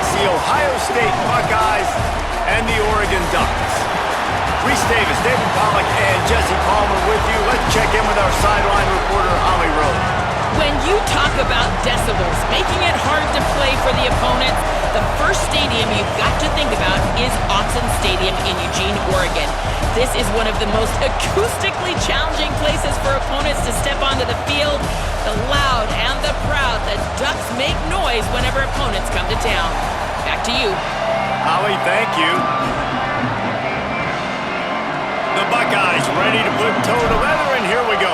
It's the Ohio State Buckeyes and the Oregon Ducks. Reese Davis, David Pollack, and Jesse Palmer with you. Let's check in with our sideline reporter, Holly Rowe. When you talk about decibels, making it hard to play for the opponents, the first stadium you've got to think about is Autzen Stadium in Eugene, Oregon. This is one of the most acoustically challenging places for opponents to step onto the field. The loud and the proud, the Ducks make noise whenever opponents come to town. Back to you. Holly, thank you. The Buckeyes ready to put toe to leather, and here we go.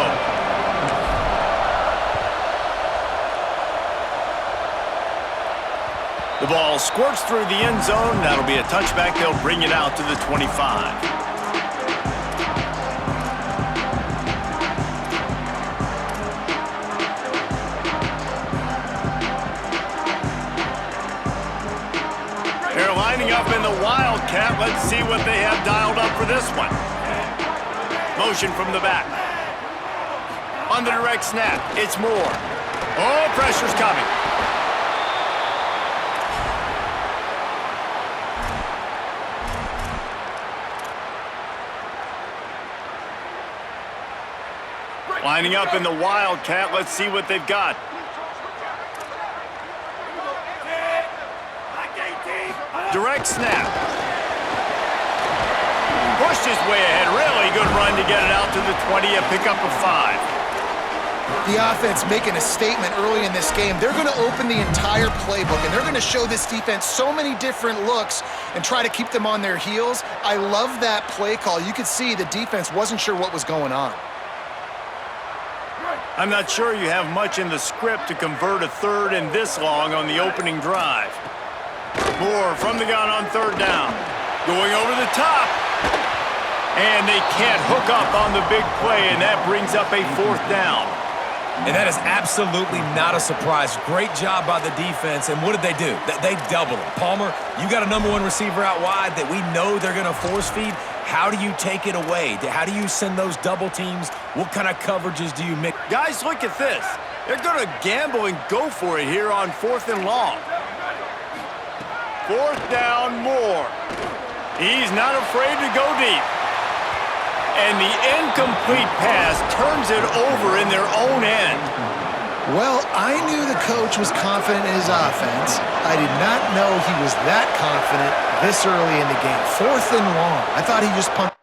The ball squirts through the end zone. That'll be a touchback. They'll bring it out to the 25. They're lining up in the Wildcat. Let's see what they have dialed up for this one. Motion from the back. On the direct snap, it's Moore. Oh, pressure's coming. Lining up in the Wildcat. Let's see what they've got. Direct snap. Pushed his way ahead. Really good run to get it out to the 20, a pickup of 5. The offense making a statement early in this game. They're going to open the entire playbook, and they're going to show this defense so many different looks and try to keep them on their heels. I love that play call. You could see the defense wasn't sure what was going on. I'm not sure you have much in the script to convert a third and this long on the opening drive. Moore from the gun on third down. Going over the top. And they can't hook up on the big play, and that brings up a 4th down. And that is absolutely not a surprise. Great job by the defense. And what did they do? They doubled him. Palmer, you got a number 1 receiver out wide that we know they're going to force feed. How do you take it away? How do you send those double teams? What kind of coverages do you mix? Guys, look at this. They're going to gamble and go for it here on 4th and long. 4th down, Moore. He's not afraid to go deep. And the incomplete pass turns it over in their own end. Well, I knew the coach was confident in his offense. I did not know he was that confident this early in the game. 4th and long. I thought he just pumped.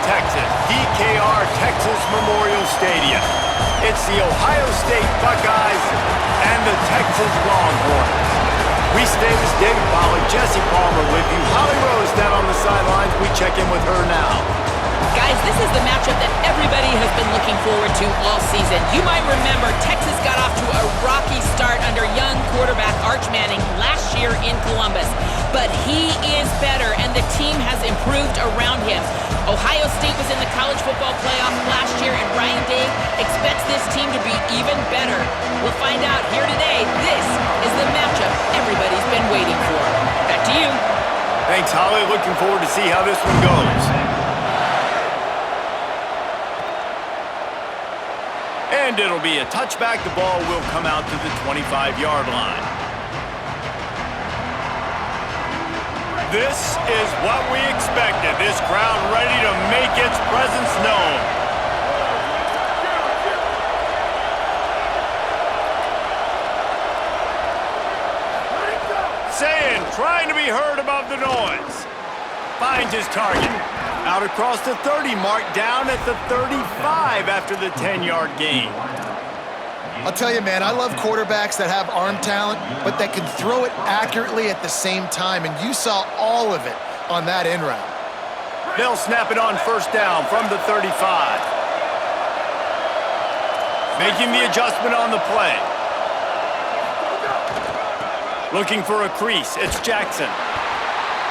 Texas, DKR Texas Memorial Stadium. It's the Ohio State Buckeyes and the Texas Longhorns. We stay with David Pollack, Jesse Palmer with you. Holly Rose down on the sidelines. We check in with her now. Guys, this is the matchup that everybody has been looking forward to all season. You might remember Texas got off to a rocky start under young quarterback Arch Manning last year in Columbus. But he is better, and the team has improved around him. Ohio State was in the college football playoff last year, and Ryan Day expects this team to be even better. We'll find out here today. This is the matchup everybody's been waiting for. Back to you. Thanks, Holly. Looking forward to see how this one goes. And it'll be a touchback. The ball will come out to the 25-yard line. This is what we expected. This crowd ready to make its presence known. Saying, trying to be heard above the noise. Finds his target. Out across the 30, marked down at the 35 after the 10-yard gain. I'll tell you, man, I love quarterbacks that have arm talent, but that can throw it accurately at the same time, and you saw all of it on that in route. They'll snap it on first down from the 35. Making the adjustment on the play. Looking for a crease, it's Jackson.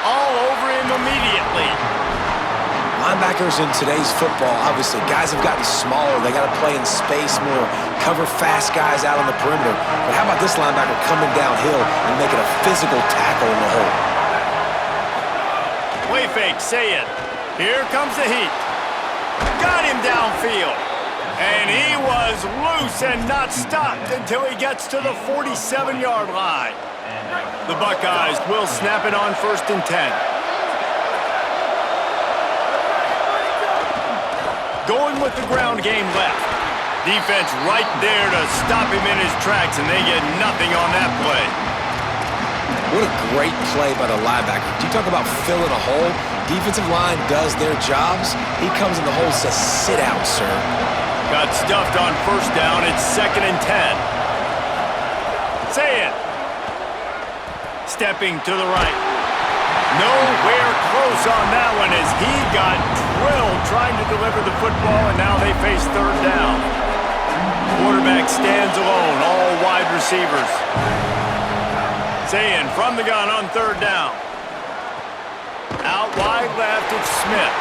All over him immediately. Linebackers in today's football, obviously, guys have gotten smaller. They got to play in space more, cover fast guys out on the perimeter. But how about this linebacker coming downhill and making a physical tackle in the hole? Play fake, say it. Here comes the heat. Got him downfield. And he was loose and not stopped until he gets to the 47-yard line. The Buckeyes will snap it on first and 10. Going with the ground game left. Defense right there to stop him in his tracks, and they get nothing on that play. What a great play by the linebacker. Do you talk about filling a hole? Defensive line does their jobs. He comes in the hole and says, sit down, sir. Got stuffed on first down. It's second and 10. Say it. Stepping to the right. Nowhere close on that one as he got drilled trying to deliver the football, and now they face third down. Quarterback stands alone, all wide receivers. Saying from the gun on third down. Out wide left, it's Smith.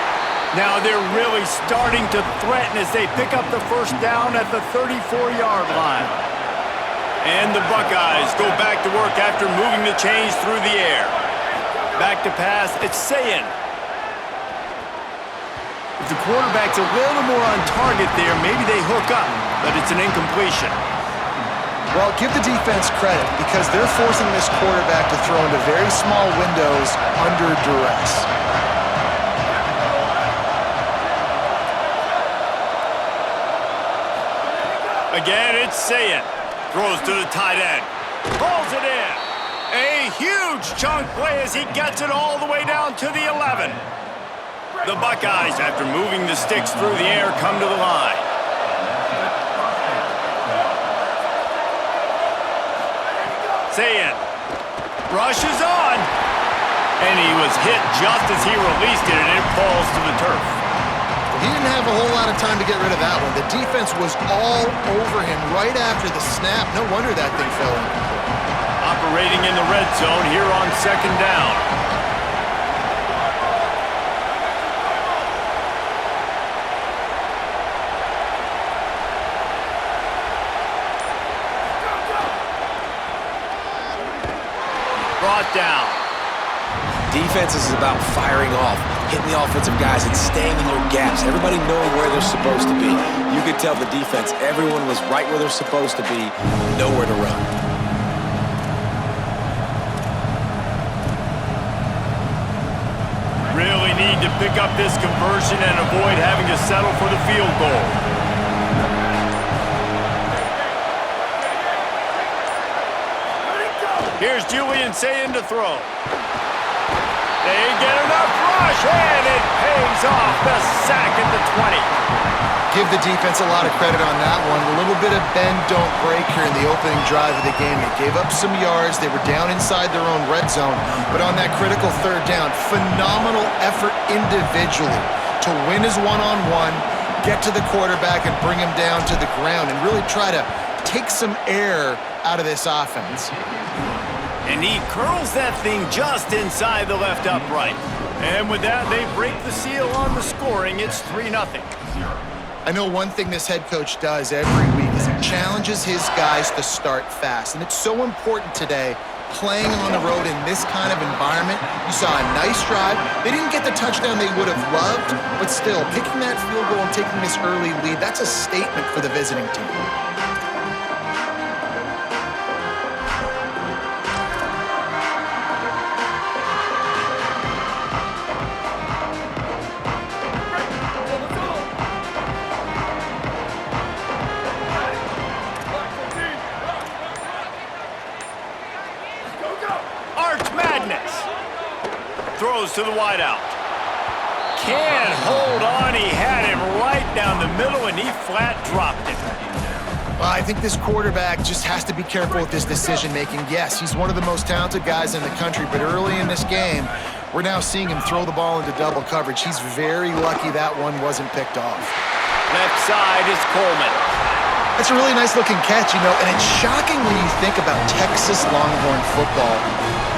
Now they're really starting to threaten as they pick up the first down at the 34-yard line. And the Buckeyes go back to work after moving the chains through the air. Back to pass, it's Sayin. If the quarterback's a little more on target there, maybe they hook up, but it's an incompletion. Well, give the defense credit because they're forcing this quarterback to throw into very small windows under duress. Again, it's Sayin. Throws to the tight end. Pulls it in. A huge chunk play as he gets it all the way down to the 11. The Buckeyes, after moving the sticks through the air, come to the line. Sayin rushes on. And he was hit just as he released it, and it falls to the turf. He didn't have a whole lot of time to get rid of that one. The defense was all over him right after the snap. No wonder that thing fell in. Operating in the red zone here on second down. Brought down. Defense is about firing off, hitting the offensive guys and staying in their gaps. Everybody knowing where they're supposed to be. You could tell the defense, everyone was right where they're supposed to be, nowhere to run. Really need to pick up this conversion and avoid having to settle for the field goal. Here's Julian Sayin to throw. They get enough rush, and it pays off. The sack at the 20. Give the defense a lot of credit on that one. A little bit of bend, don't break here in the opening drive of the game. They gave up some yards. They were down inside their own red zone. But on that critical third down, phenomenal effort individually to win his one-on-one, get to the quarterback and bring him down to the ground and really try to take some air out of this offense. And he curls that thing just inside the left upright. And with that, they break the seal on the scoring. It's 3-0. I know one thing this head coach does every week is he challenges his guys to start fast. And it's so important today, playing on the road in this kind of environment. You saw a nice drive. They didn't get the touchdown they would have loved, but still, kicking that field goal and taking this early lead, that's a statement for the visiting team. Throws to the wideout. Can't hold on. He had him right down the middle, and he flat dropped it. Well, I think this quarterback just has to be careful with his decision-making. Yes, he's one of the most talented guys in the country, but early in this game, we're now seeing him throw the ball into double coverage. He's very lucky that one wasn't picked off. Left side is Coleman. That's a really nice-looking catch, you know, and it's shocking when you think about Texas Longhorn football.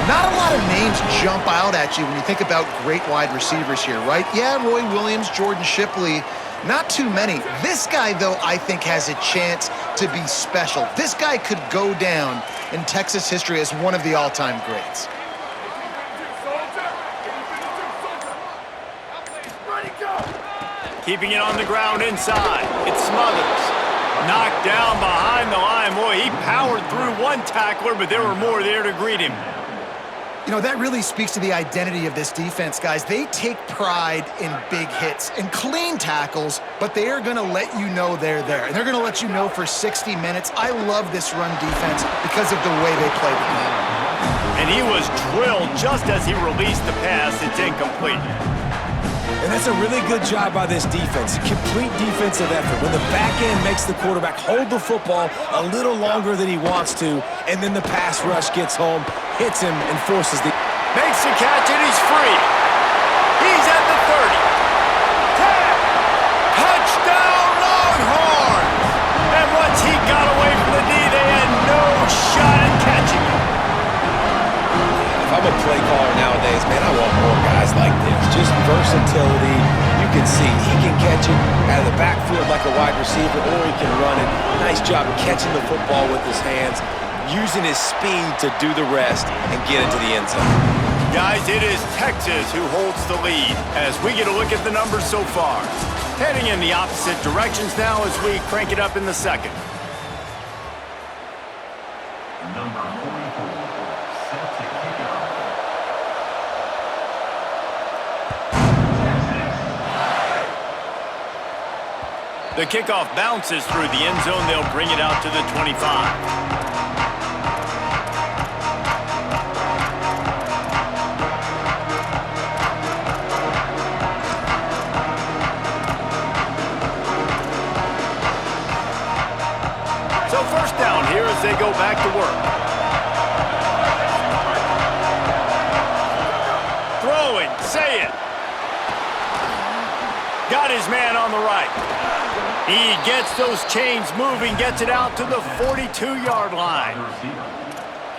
Not a lot of names jump out at you when you think about great wide receivers here, right? Yeah, Roy Williams, Jordan Shipley, not too many. This guy, though, I think has a chance to be special. This guy could go down in Texas history as one of the all-time greats. Keeping it on the ground inside. It's Smothers. Knocked down behind the line. Boy, he powered through one tackler, but there were more there to greet him. You know, that really speaks to the identity of this defense, guys. They take pride in big hits and clean tackles, but they are going to let you know they're there. And they're going to let you know for 60 minutes. I love this run defense because of the way they play the game. And he was drilled just as he released the pass. It's incomplete. And that's a really good job by this defense. Complete defensive effort. When the back end makes the quarterback hold the football a little longer than he wants to, and then the pass rush gets home, hits him, and forces the... Makes the catch, and he's free. He's at the 30. 10. Touchdown, Longhorns! And once he got away from the knee, they had no shot at catching him. If I'm a play caller nowadays, man, I want more guys like this. Just versatility. You can see he can catch it out of the backfield like a wide receiver, or he can run it. Nice job catching the football with his hands, using his speed to do the rest and get into the end zone. Guys, it is Texas who holds the lead as we get a look at the numbers so far. Heading in the opposite directions now as we crank it up in the second. Number 44, set to kick off. The kickoff bounces through the end zone. They'll bring it out to the 25. So first down here as they go back to work. Throwing, say it. Got his man on the right. He gets those chains moving, gets it out to the 42-yard line.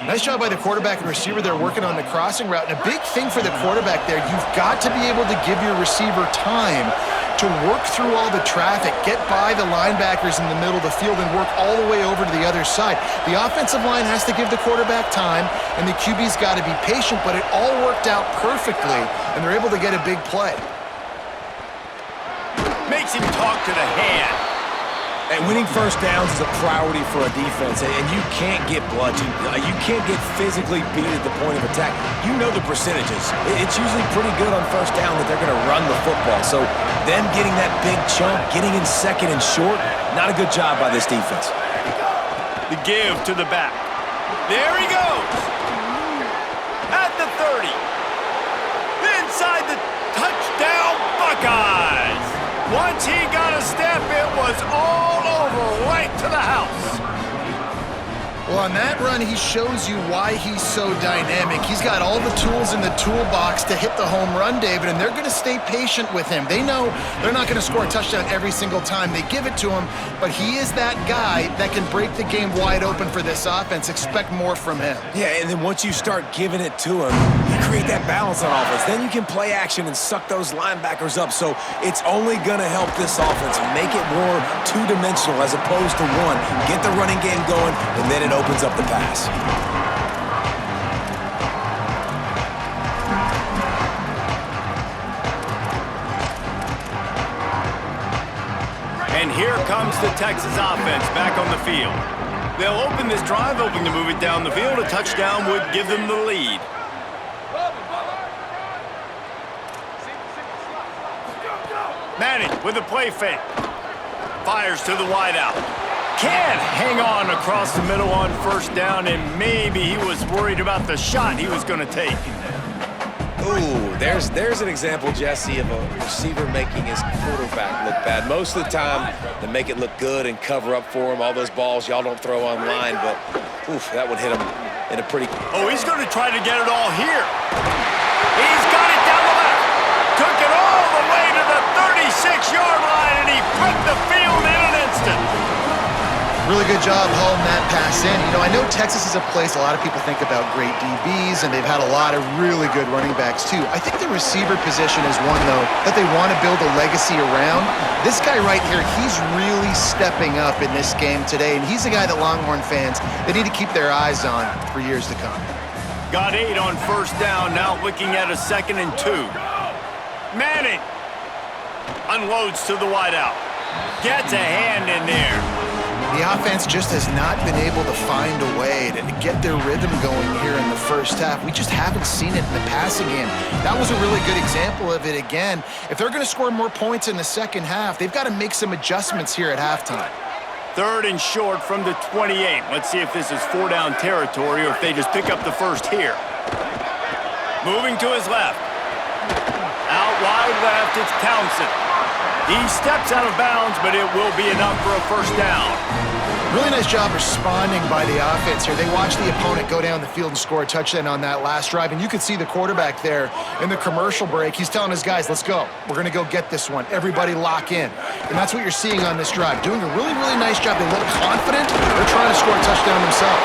Nice job by the quarterback and receiver there working on the crossing route. And a big thing for the quarterback there, you've got to be able to give your receiver time to work through all the traffic, get by the linebackers in the middle of the field, and work all the way over to the other side. The offensive line has to give the quarterback time, and the QB's got to be patient, but it all worked out perfectly, and they're able to get a big play. Makes him talk to the hand. And winning first downs is a priority for a defense, and you can't get bludgeoned. You can't get physically beat at the point of attack. You know the percentages. It's usually pretty good on first down that they're going to run the football. So them getting that big chunk, getting in second and short, not a good job by this defense. The give to the back. There he goes. At the 30. it. Touchdown, Buckeyes. Once he got a step, it was all over, right to the house. Well, on that run, he shows you why he's so dynamic. He's got all the tools in the toolbox to hit the home run, David, and they're going to stay patient with him. They know they're not going to score a touchdown every single time they give it to him, but he is that guy that can break the game wide open for this offense. Expect more from him. Yeah, and then once you start giving it to him, you create that balance on offense. Then you can play action and suck those linebackers up. So it's only going to help this offense make it more two-dimensional as opposed to one. Get the running game going, and then it opens up the pass. And here comes the Texas offense back on the field. They'll open this drive, hoping to move it down the field. A touchdown would give them the lead. Manning with a play fake. Fires to the wideout. Can't hang on across the middle on first down, and maybe he was worried about the shot he was going to take. Ooh, there's an example, Jesse, of a receiver making his quarterback look bad. Most of the time, they make it look good and cover up for him. All those balls y'all don't throw online, but oof, that would hit him in a pretty... Oh, he's going to try to get it all here. He's got it down the left. Took it all the way to the 36-yard line, and he put the field in an instant. Really good job hauling that pass in. You know, I know Texas is a place a lot of people think about great DBs, and they've had a lot of really good running backs, too. I think the receiver position is one, though, that they want to build a legacy around. This guy right here, he's really stepping up in this game today, and he's a guy that Longhorn fans, they need to keep their eyes on for years to come. Got 8 on first down, now looking at a 2nd and 2. Manning unloads to the wideout. Gets a hand in there. The offense just has not been able to find a way to get their rhythm going here in the first half. We just haven't seen it in the passing game. That was a really good example of it again. If they're going to score more points in the second half, they've got to make some adjustments here at halftime. 3rd and short from the 28. Let's see if this is 4-down territory or if they just pick up the first here. Moving to his left. Out wide left, it's Townsend. He steps out of bounds, but it will be enough for a first down. Really nice job responding by the offense here. They watched the opponent go down the field and score a touchdown on that last drive, and you could see the quarterback there in the commercial break. He's telling his guys, let's go. We're going to go get this one. Everybody lock in. And that's what you're seeing on this drive. Doing a really, really nice job. They look confident. They're trying to score a touchdown themselves.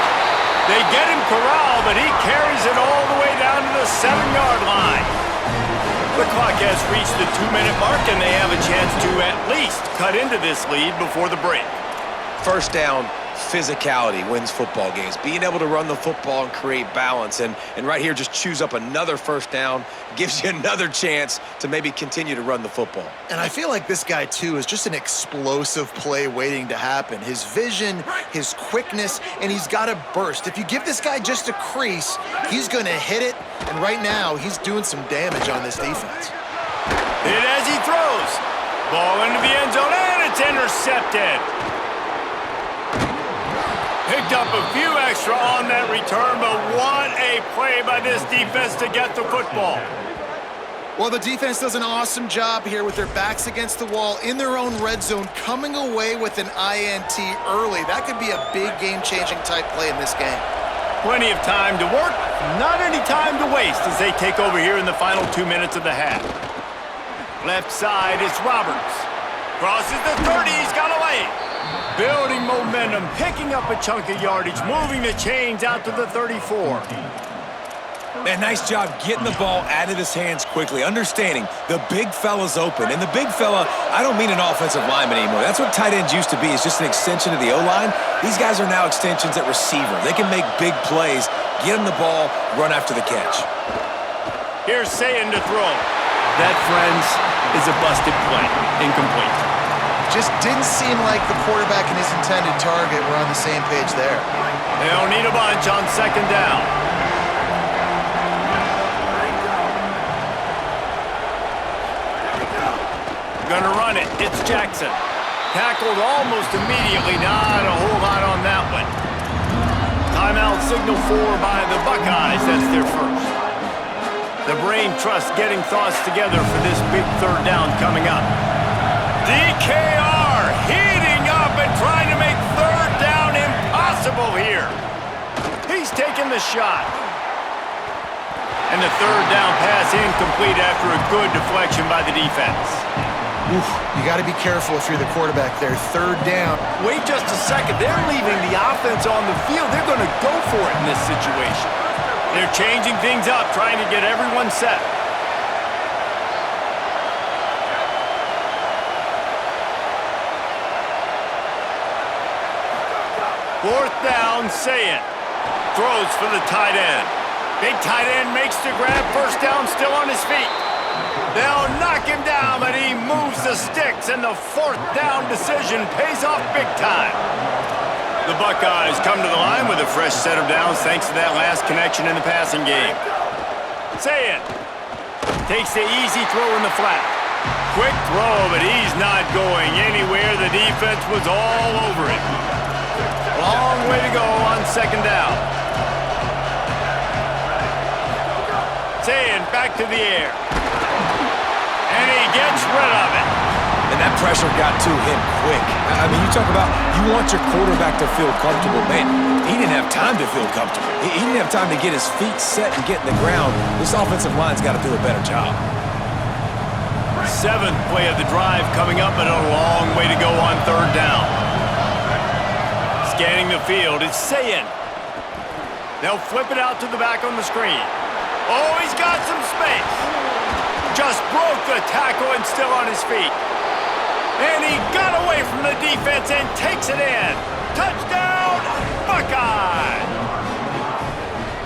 They get him corralled, but he carries it all the way down to the 7-yard line. The clock has reached the 2-minute mark, and they have a chance to at least cut into this lead before the break. First down, physicality wins football games. Being able to run the football and create balance. And right here, just choose up another first down, gives you another chance to maybe continue to run the football. And I feel like this guy, too, is just an explosive play waiting to happen. His vision, his quickness, and he's got a burst. If you give this guy just a crease, he's going to hit it. And right now, he's doing some damage on this defense. Hit it as he throws. Ball into the end zone, and it's intercepted. Picked up a few extra on that return, but what a play by this defense to get the football. Well, the defense does an awesome job here with their backs against the wall in their own red zone, coming away with an INT early. That could be a big game-changing type play in this game. Plenty of time to work, not any time to waste as they take over here in the final 2 minutes of the half. Left side, it's Roberts. Crosses the 30, he's got a lane. Building momentum, picking up a chunk of yardage, moving the chains out to the 34. Man, nice job getting the ball out of his hands quickly, understanding the big fella's open. And the big fella, I don't mean an offensive lineman anymore. That's what tight ends used to be, is just an extension of the O-line. These guys are now extensions at receiver. They can make big plays, get him the ball, run after the catch. Here's Sayin to throw. That, friends, is a busted play. Incomplete. Just didn't seem like the quarterback and his intended target were on the same page there. They don't need a bunch on 2nd down. Gonna run it. It's Jackson. Tackled almost immediately. Not a whole lot on that one. Timeout signal 4 by the Buckeyes. That's their first. The brain trust getting thoughts together for this big third down coming up. DKR heating up and trying to make third down impossible here. He's taking the shot. And the third down pass incomplete after a good deflection by the defense. Oof, you got to be careful if you're the quarterback there. Third down. Wait just a second. They're leaving the offense on the field. They're going to go for it in this situation. They're changing things up, trying to get everyone set. Fourth down, say it. Throws for the tight end. Big tight end makes the grab. First down, still on his feet. They'll knock him down, but he moves the sticks, and the fourth down decision pays off big time. The Buckeyes come to the line with a fresh set of downs thanks to that last connection in the passing game. Say it. Takes the easy throw in the flat. Quick throw, but he's not going anywhere. The defense was all over it. Long way to go on second down. Saying back to the air. And he gets rid of it. And that pressure got to him quick. I mean, you talk about you want your quarterback to feel comfortable. Man, he didn't have time to feel comfortable. He didn't have time to get his feet set and get in the ground. This offensive line's got to do a better job. Seventh play of the drive coming up, and a long way to go on third down. Scanning the field, it's Sayin. They'll flip it out to the back on the screen. Oh, he's got some space. Just broke the tackle and still on his feet. And he got away from the defense and takes it in. Touchdown, Buckeye!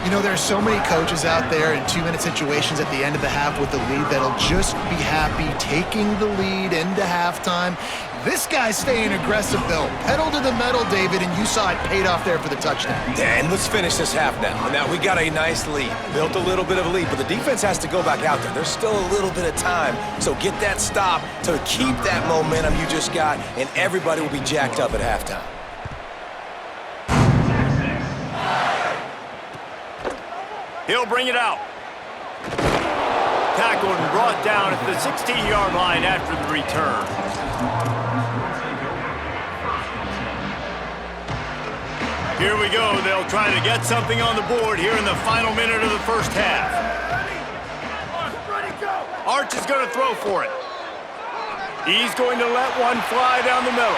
You know, there's so many coaches out there in 2-minute situations at the end of the half with the lead that'll just be happy taking the lead into halftime. This guy's staying aggressive, though. Pedal to the metal, David, and you saw it paid off there for the touchdown. And let's finish this half now. Now, we got a nice lead. Built a little bit of a lead, but the defense has to go back out there. There's still a little bit of time. So get that stop to keep that momentum you just got, and everybody will be jacked up at halftime. He'll bring it out. Tackled and brought down at the 16-yard line after the return. Here we go. They'll try to get something on the board here in the final minute of the first half. Arch is going to throw for it. He's going to let one fly down the middle.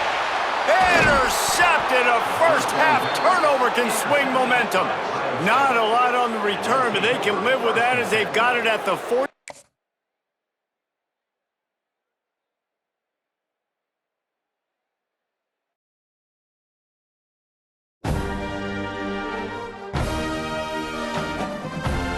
Intercepted. A first half turnover can swing momentum. Not a lot on the return, but they can live with that as they've got it at the 40.